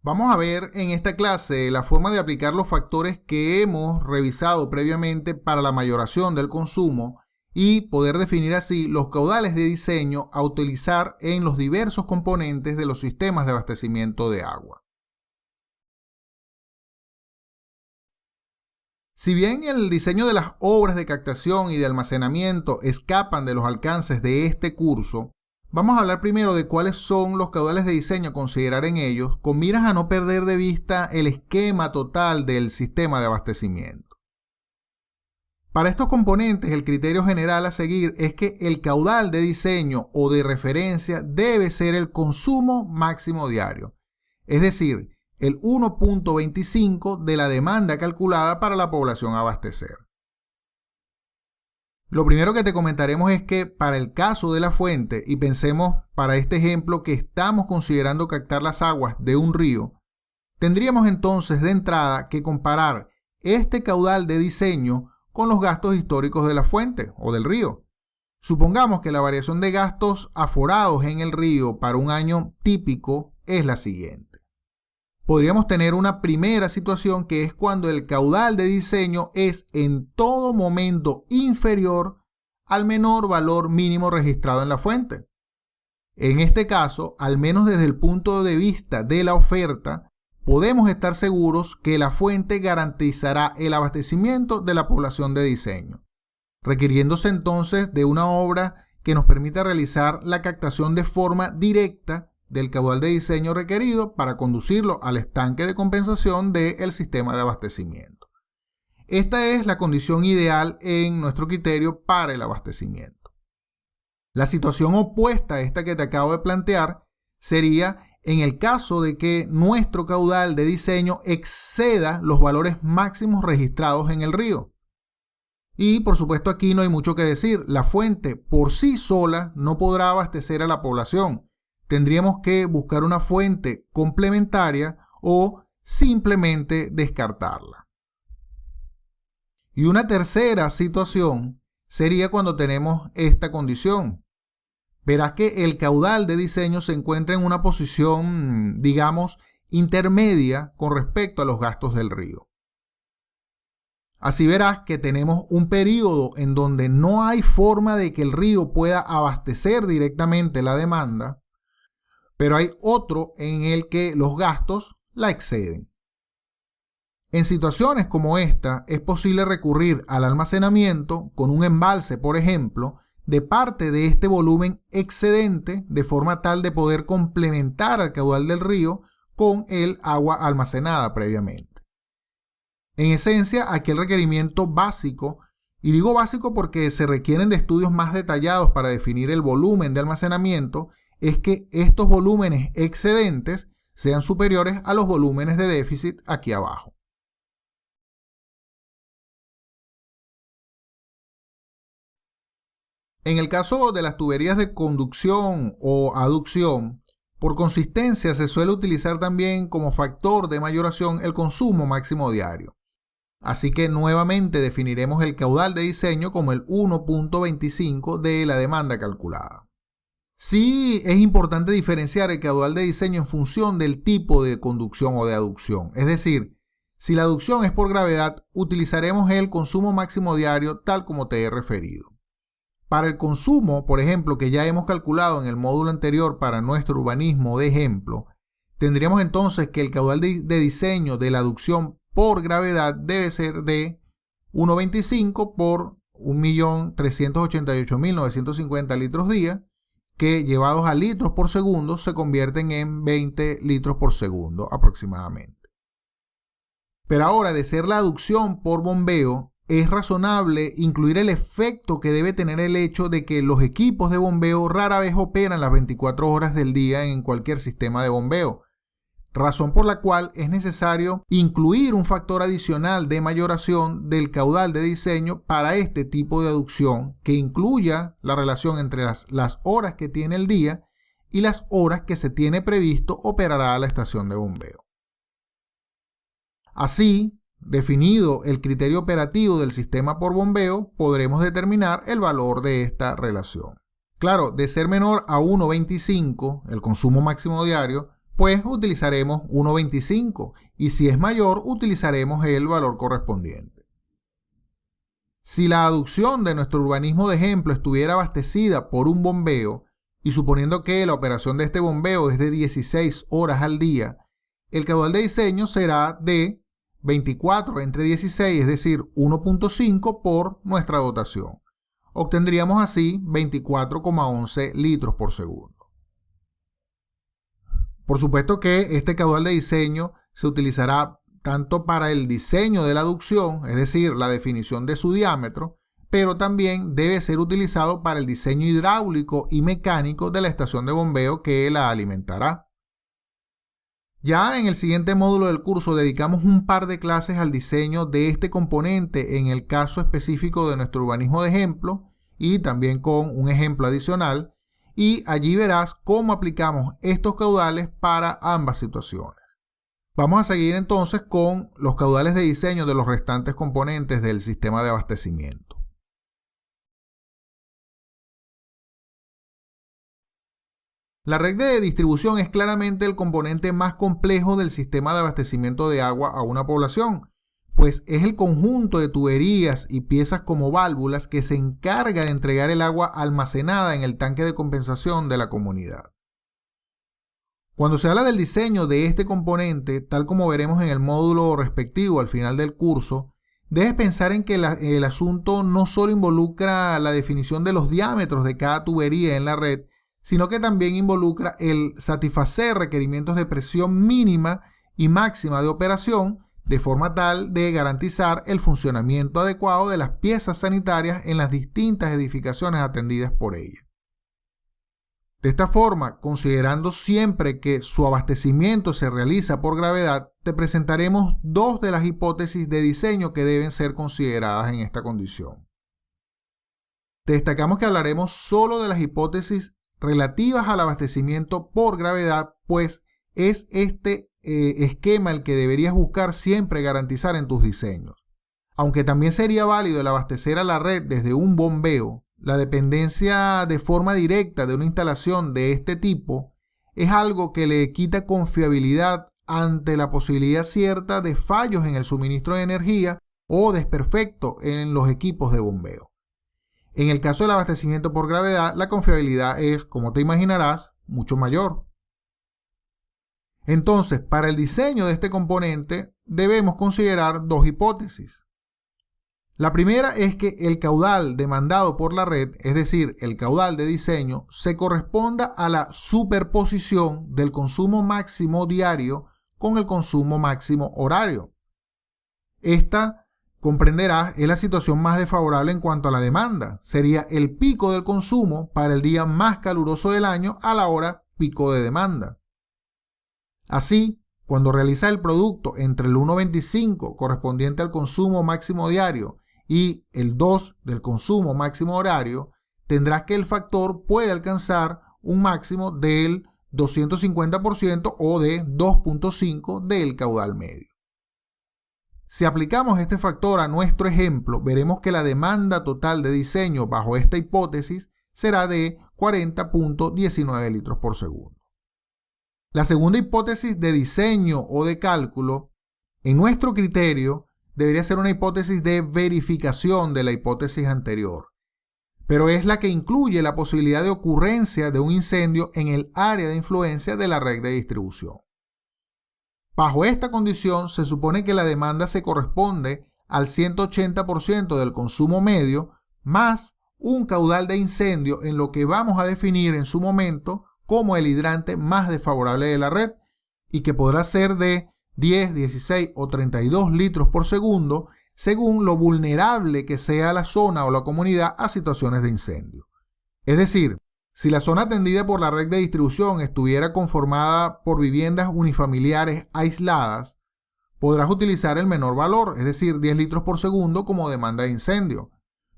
Vamos a ver en esta clase la forma de aplicar los factores que hemos revisado previamente para la mayoración del consumo y poder definir así los caudales de diseño a utilizar en los diversos componentes de los sistemas de abastecimiento de agua. Si bien el diseño de las obras de captación y de almacenamiento escapan de los alcances de este curso, vamos a hablar primero de cuáles son los caudales de diseño a considerar en ellos, con miras a no perder de vista el esquema total del sistema de abastecimiento. Para estos componentes, el criterio general a seguir es que el caudal de diseño o de referencia debe ser el consumo máximo diario, es decir, el 1.25 de la demanda calculada para la población a abastecer. Lo primero que te comentaremos es que para el caso de la fuente, y pensemos para este ejemplo que estamos considerando captar las aguas de un río, tendríamos entonces de entrada que comparar este caudal de diseño con los gastos históricos de la fuente o del río. Supongamos que la variación de gastos aforados en el río para un año típico es la siguiente. Podríamos tener una primera situación que es cuando el caudal de diseño es en todo momento inferior al menor valor mínimo registrado en la fuente. En este caso, al menos desde el punto de vista de la oferta, podemos estar seguros que la fuente garantizará el abastecimiento de la población de diseño, requiriéndose entonces de una obra que nos permita realizar la captación de forma directa del caudal de diseño requerido para conducirlo al estanque de compensación del sistema de abastecimiento. Esta es la condición ideal en nuestro criterio para el abastecimiento. La situación opuesta a esta que te acabo de plantear sería en el caso de que nuestro caudal de diseño exceda los valores máximos registrados en el río. Y por supuesto aquí no hay mucho que decir, la fuente por sí sola no podrá abastecer a la población. Tendríamos que buscar una fuente complementaria o simplemente descartarla. Y una tercera situación sería cuando tenemos esta condición. Verás que el caudal de diseño se encuentra en una posición, digamos, intermedia con respecto a los gastos del río. Así verás que tenemos un periodo en donde no hay forma de que el río pueda abastecer directamente la demanda, pero hay otro en el que los gastos la exceden. En situaciones como esta, es posible recurrir al almacenamiento con un embalse, por ejemplo, de parte de este volumen excedente, de forma tal de poder complementar al caudal del río con el agua almacenada previamente. En esencia, aquel requerimiento básico, y digo básico porque se requieren de estudios más detallados para definir el volumen de almacenamiento, es que estos volúmenes excedentes sean superiores a los volúmenes de déficit aquí abajo. En el caso de las tuberías de conducción o aducción, por consistencia se suele utilizar también como factor de mayoración el consumo máximo diario. Así que nuevamente definiremos el caudal de diseño como el 1.25 de la demanda calculada. Sí es importante diferenciar el caudal de diseño en función del tipo de conducción o de aducción. Es decir, si la aducción es por gravedad, utilizaremos el consumo máximo diario tal como te he referido. Para el consumo, por ejemplo, que ya hemos calculado en el módulo anterior para nuestro urbanismo de ejemplo, tendríamos entonces que el caudal de diseño de la aducción por gravedad debe ser de 1.25 por 1.388.950 litros día, que llevados a litros por segundo se convierten en 20 litros por segundo aproximadamente. Pero ahora, de ser la aducción por bombeo, es razonable incluir el efecto que debe tener el hecho de que los equipos de bombeo rara vez operan las 24 horas del día en cualquier sistema de bombeo, razón por la cual es necesario incluir un factor adicional de mayoración del caudal de diseño para este tipo de aducción que incluya la relación entre las horas que tiene el día y las horas que se tiene previsto operará la estación de bombeo. Así, definido el criterio operativo del sistema por bombeo, podremos determinar el valor de esta relación. Claro, de ser menor a 1.25, el consumo máximo diario, pues utilizaremos 1.25 y si es mayor utilizaremos el valor correspondiente. Si la aducción de nuestro urbanismo de ejemplo estuviera abastecida por un bombeo, y suponiendo que la operación de este bombeo es de 16 horas al día, el caudal de diseño será de 24 entre 16, es decir, 1.5 por nuestra dotación. Obtendríamos así 24,11 litros por segundo. Por supuesto que este caudal de diseño se utilizará tanto para el diseño de la aducción, es decir, la definición de su diámetro, pero también debe ser utilizado para el diseño hidráulico y mecánico de la estación de bombeo que la alimentará. Ya en el siguiente módulo del curso dedicamos un par de clases al diseño de este componente en el caso específico de nuestro urbanismo de ejemplo y también con un ejemplo adicional, y allí verás cómo aplicamos estos caudales para ambas situaciones. Vamos a seguir entonces con los caudales de diseño de los restantes componentes del sistema de abastecimiento. La red de distribución es claramente el componente más complejo del sistema de abastecimiento de agua a una población, pues es el conjunto de tuberías y piezas como válvulas que se encarga de entregar el agua almacenada en el tanque de compensación de la comunidad. Cuando se habla del diseño de este componente, tal como veremos en el módulo respectivo al final del curso, debes pensar en que el asunto no solo involucra la definición de los diámetros de cada tubería en la red, sino que también involucra el satisfacer requerimientos de presión mínima y máxima de operación, de forma tal de garantizar el funcionamiento adecuado de las piezas sanitarias en las distintas edificaciones atendidas por ella. De esta forma, considerando siempre que su abastecimiento se realiza por gravedad, te presentaremos dos de las hipótesis de diseño que deben ser consideradas en esta condición. Te destacamos que hablaremos solo de las hipótesis relativas al abastecimiento por gravedad, pues es este esquema el que deberías buscar siempre garantizar en tus diseños. Aunque también sería válido el abastecer a la red desde un bombeo, la dependencia de forma directa de una instalación de este tipo es algo que le quita confiabilidad ante la posibilidad cierta de fallos en el suministro de energía o desperfecto en los equipos de bombeo. En el caso del abastecimiento por gravedad, la confiabilidad es, como te imaginarás, mucho mayor. Entonces, para el diseño de este componente, debemos considerar dos hipótesis. La primera es que el caudal demandado por la red, es decir, el caudal de diseño, se corresponda a la superposición del consumo máximo diario con el consumo máximo horario. Esta, comprenderás, es la situación más desfavorable en cuanto a la demanda. Sería el pico del consumo para el día más caluroso del año a la hora pico de demanda. Así, cuando realizas el producto entre el 1.25 correspondiente al consumo máximo diario y el 2 del consumo máximo horario, tendrás que el factor puede alcanzar un máximo del 250% o de 2.5 del caudal medio. Si aplicamos este factor a nuestro ejemplo, veremos que la demanda total de diseño bajo esta hipótesis será de 40.19 litros por segundo. La segunda hipótesis de diseño o de cálculo, en nuestro criterio, debería ser una hipótesis de verificación de la hipótesis anterior, pero es la que incluye la posibilidad de ocurrencia de un incendio en el área de influencia de la red de distribución. Bajo esta condición, se supone que la demanda se corresponde al 180% del consumo medio más un caudal de incendio en lo que vamos a definir en su momento como el hidrante más desfavorable de la red y que podrá ser de 10, 16 o 32 litros por segundo según lo vulnerable que sea la zona o la comunidad a situaciones de incendio. Es decir, si la zona atendida por la red de distribución estuviera conformada por viviendas unifamiliares aisladas, podrás utilizar el menor valor, es decir, 10 litros por segundo como demanda de incendio.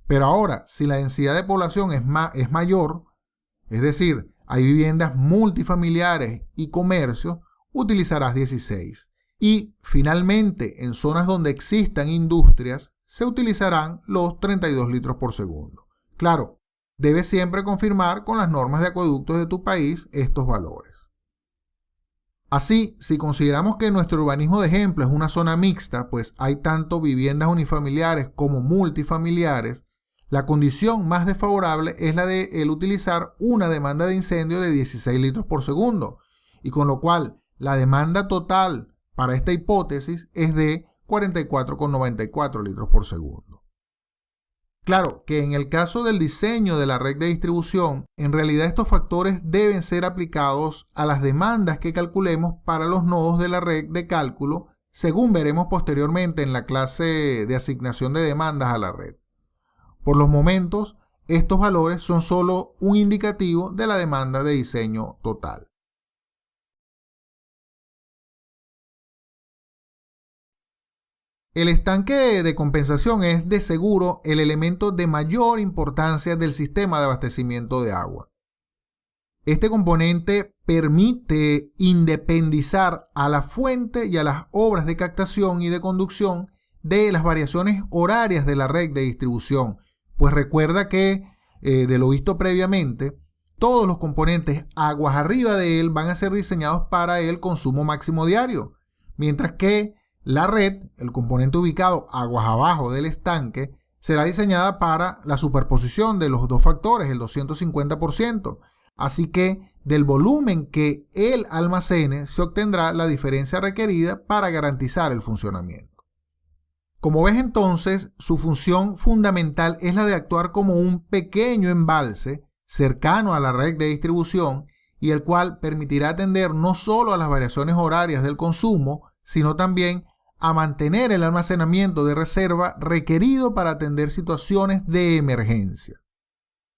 Pero ahora, si la densidad de población es mayor, es decir, hay viviendas multifamiliares y comercios, utilizarás 16. Y finalmente, en zonas donde existan industrias, se utilizarán los 32 litros por segundo. Claro, debes siempre confirmar con las normas de acueductos de tu país estos valores. Así, si consideramos que nuestro urbanismo de ejemplo es una zona mixta, pues hay tanto viviendas unifamiliares como multifamiliares, la condición más desfavorable es la de el utilizar una demanda de incendio de 16 litros por segundo, y con lo cual la demanda total para esta hipótesis es de 44,94 litros por segundo. Claro que en el caso del diseño de la red de distribución, en realidad estos factores deben ser aplicados a las demandas que calculemos para los nodos de la red de cálculo, según veremos posteriormente en la clase de asignación de demandas a la red. Por los momentos, estos valores son solo un indicativo de la demanda de diseño total. El estanque de compensación es de seguro el elemento de mayor importancia del sistema de abastecimiento de agua. Este componente permite independizar a la fuente y a las obras de captación y de conducción de las variaciones horarias de la red de distribución, pues recuerda que, de lo visto previamente, todos los componentes aguas arriba de él van a ser diseñados para el consumo máximo diario, mientras que la red, el componente ubicado aguas abajo del estanque, será diseñada para la superposición de los dos factores, el 250%. Así que del volumen que él almacene se obtendrá la diferencia requerida para garantizar el funcionamiento. Como ves entonces, su función fundamental es la de actuar como un pequeño embalse cercano a la red de distribución y el cual permitirá atender no solo a las variaciones horarias del consumo, sino también a mantener el almacenamiento de reserva requerido para atender situaciones de emergencia.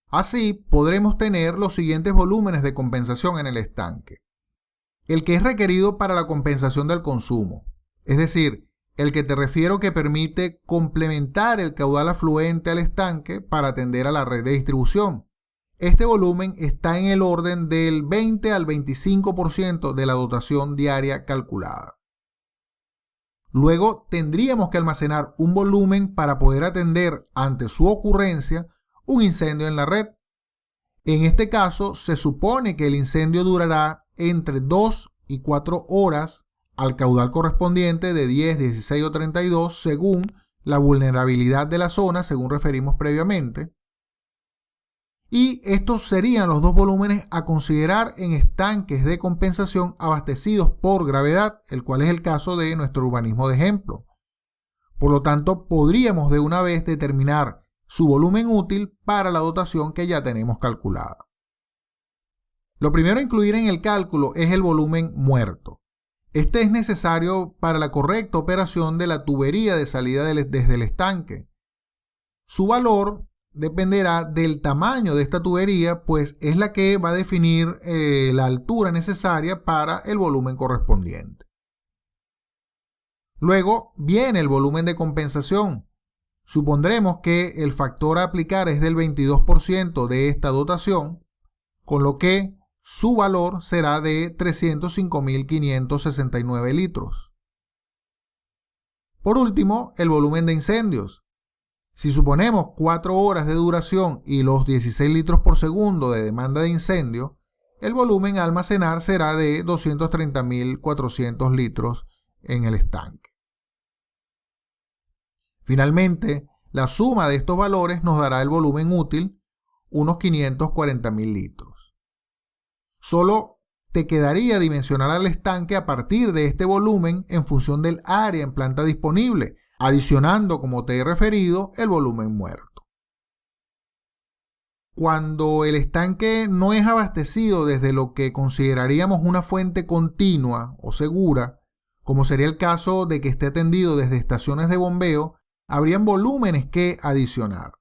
Así, podremos tener los siguientes volúmenes de compensación en el estanque. El que es requerido para la compensación del consumo, es decir, el que te refiero que permite complementar el caudal afluente al estanque para atender a la red de distribución. Este volumen está en el orden del 20 al 25% de la dotación diaria calculada. Luego tendríamos que almacenar un volumen para poder atender ante su ocurrencia un incendio en la red. En este caso se supone que el incendio durará entre 2 y 4 horas al caudal correspondiente de 10, 16 o 32 según la vulnerabilidad de la zona, según referimos previamente. Y estos serían los dos volúmenes a considerar en estanques de compensación abastecidos por gravedad, el cual es el caso de nuestro urbanismo de ejemplo. Por lo tanto, podríamos de una vez determinar su volumen útil para la dotación que ya tenemos calculada. Lo primero a incluir en el cálculo es el volumen muerto. Este es necesario para la correcta operación de la tubería de salida desde el estanque. Su valor dependerá del tamaño de esta tubería, pues es la que va a definir la altura necesaria para el volumen correspondiente. Luego viene el volumen de compensación. Supondremos que el factor a aplicar es del 22% de esta dotación, con lo que su valor será de 305.569 litros. Por último, el volumen de incendios. Si suponemos 4 horas de duración y los 16 litros por segundo de demanda de incendio, el volumen a almacenar será de 230.400 litros en el estanque. Finalmente, la suma de estos valores nos dará el volumen útil, unos 540.000 litros. Solo te quedaría dimensionar al estanque a partir de este volumen en función del área en planta disponible, adicionando, como te he referido, el volumen muerto. Cuando el estanque no es abastecido desde lo que consideraríamos una fuente continua o segura, como sería el caso de que esté atendido desde estaciones de bombeo, habrían volúmenes que adicionar.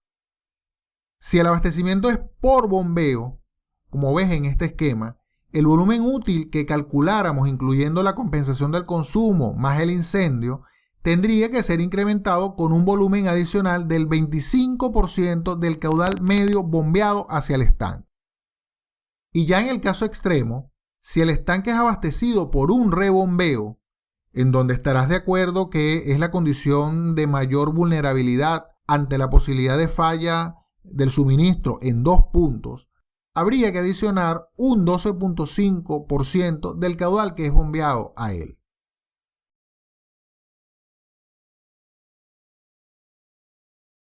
Si el abastecimiento es por bombeo, como ves en este esquema, el volumen útil que calculáramos incluyendo la compensación del consumo más el incendio tendría que ser incrementado con un volumen adicional del 25% del caudal medio bombeado hacia el estanque. Y ya en el caso extremo, si el estanque es abastecido por un rebombeo, en donde estarás de acuerdo que es la condición de mayor vulnerabilidad ante la posibilidad de falla del suministro en 2 puntos, habría que adicionar un 12.5% del caudal que es bombeado a él.